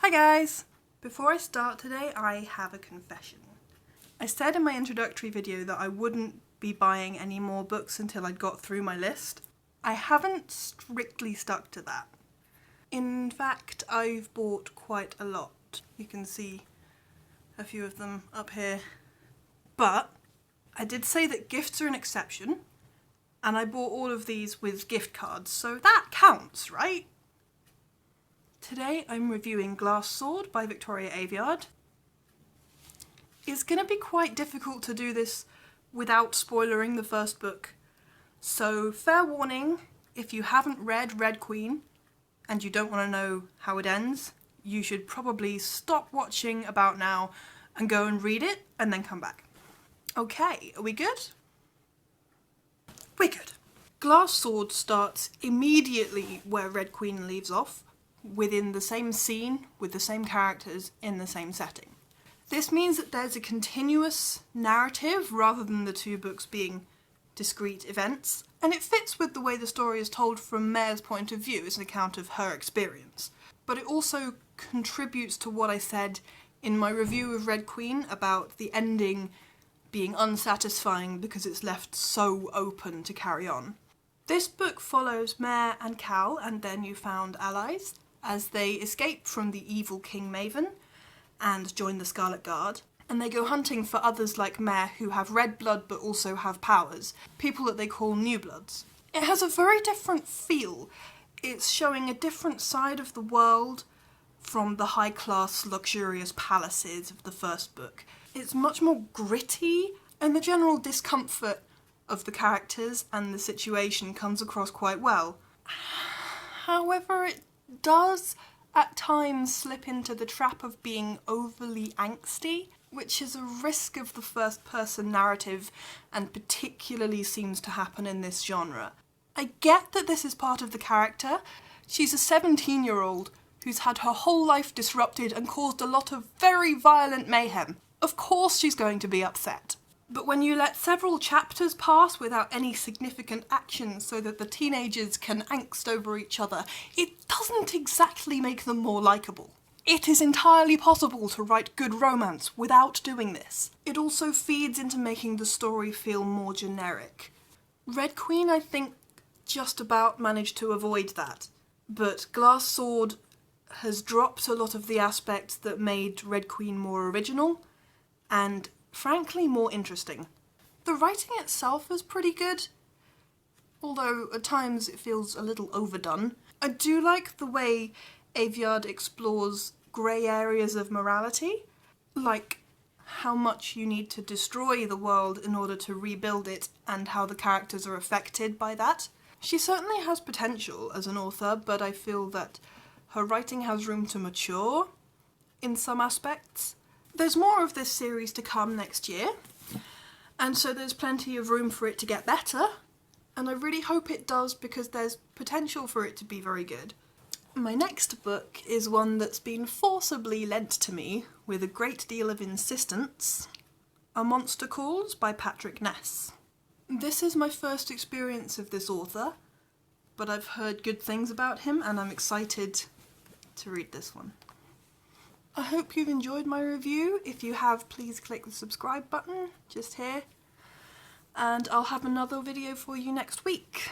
Hi guys! Before I start today, I have a confession. I said in my introductory video that I wouldn't be buying any more books until I'd got through my list. I haven't strictly stuck to that. In fact, I've bought quite a lot. You can see a few of them up here. But I did say that gifts are an exception, and I bought all of these with gift cards, so that counts, right? Today I'm reviewing Glass Sword by Victoria Aveyard. It's going to be quite difficult to do this without spoilering the first book, so fair warning, if you haven't read Red Queen and you don't want to know how it ends, you should probably stop watching about now and go and read it and then come back. Okay, are we good? We're good. Glass Sword starts immediately where Red Queen leaves off, within the same scene, with the same characters, in the same setting. This means that there's a continuous narrative rather than the two books being discrete events, and it fits with the way the story is told from Mare's point of view as an account of her experience. But it also contributes to what I said in my review of Red Queen about the ending being unsatisfying because it's left so open to carry on. This book follows Mare and Cal and their newfound allies as they escape from the evil King Maven and join the Scarlet Guard, and they go hunting for others like Mare who have red blood but also have powers, people that they call New Bloods. It has a very different feel. It's showing a different side of the world from the high-class, luxurious palaces of the first book. It's much more gritty, and the general discomfort of the characters and the situation comes across quite well. However, it does at times slip into the trap of being overly angsty, which is a risk of the first-person narrative and particularly seems to happen in this genre. I get that this is part of the character. She's a 17-year-old who's had her whole life disrupted and caused a lot of very violent mayhem. Of course she's going to be upset. But when you let several chapters pass without any significant action so that the teenagers can angst over each other, it doesn't exactly make them more likeable. It is entirely possible to write good romance without doing this. It also feeds into making the story feel more generic. Red Queen, I think, just about managed to avoid that, but Glass Sword has dropped a lot of the aspects that made Red Queen more original, and frankly more interesting. The writing itself is pretty good, although at times it feels a little overdone. I do like the way Aveyard explores grey areas of morality, like how much you need to destroy the world in order to rebuild it and how the characters are affected by that. She certainly has potential as an author, but I feel that her writing has room to mature in some aspects. There's more of this series to come next year, and so there's plenty of room for it to get better, and I really hope it does because there's potential for it to be very good. My next book is one that's been forcibly lent to me with a great deal of insistence. A Monster Calls by Patrick Ness. This is my first experience of this author, but I've heard good things about him and I'm excited to read this one. I hope you've enjoyed my review. If you have, please click the subscribe button just here, and I'll have another video for you next week.